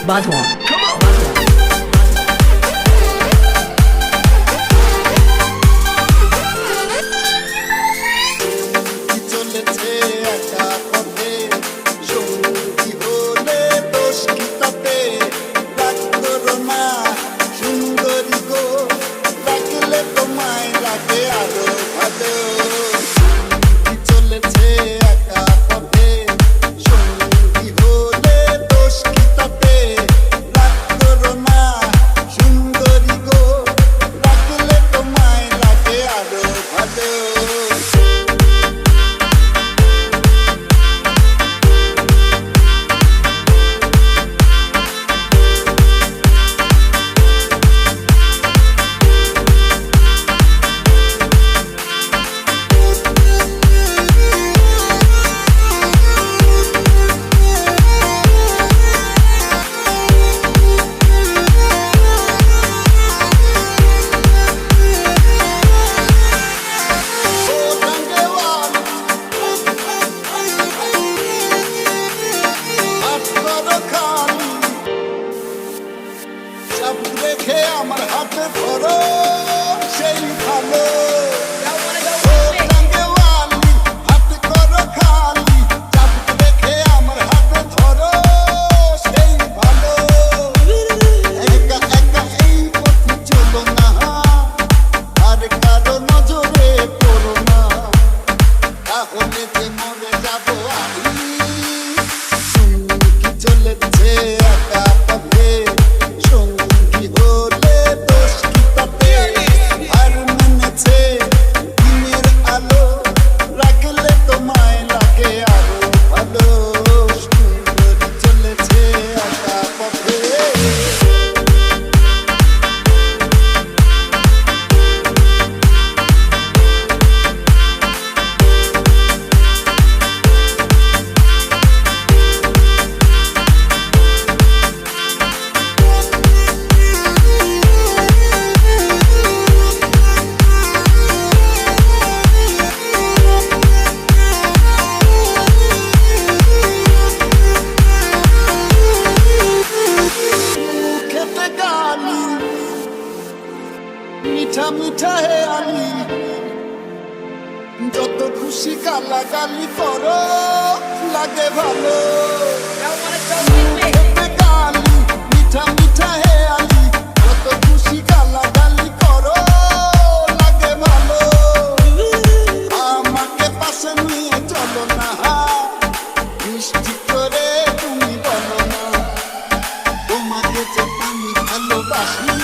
Badwan. দেখে আমার হাতে ধরো সেই ভালো হাতে করো খালি চাবুক দেখে আমার হাতে ধরো সেই ভালো একা একা এই পথে চলো না আর কারো নজরে পড়ো না তাহলে যে মরে যাবো আমি কি চলেছে একা পথে মিঠা মিঠা হে আলি যত খুশি গালাগালি করো লাগে ভালো গালি মিঠা মিঠা হে আলি যত খুশি গালাগালি করো লাগে ভালো আমাকে পাশে নিয়ে চলো না মিষ্টি করে তুমি বলো না তোমাকে যে আমি ভালোবাসি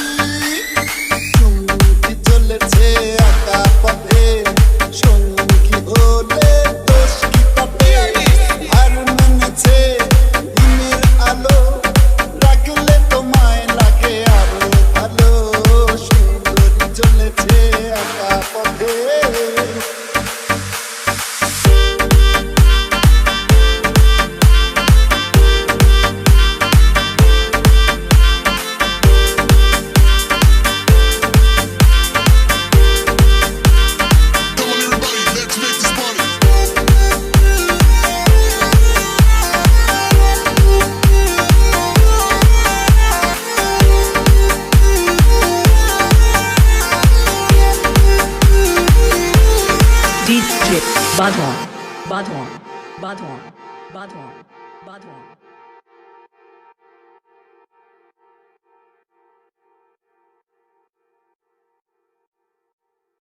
DJ Badwan.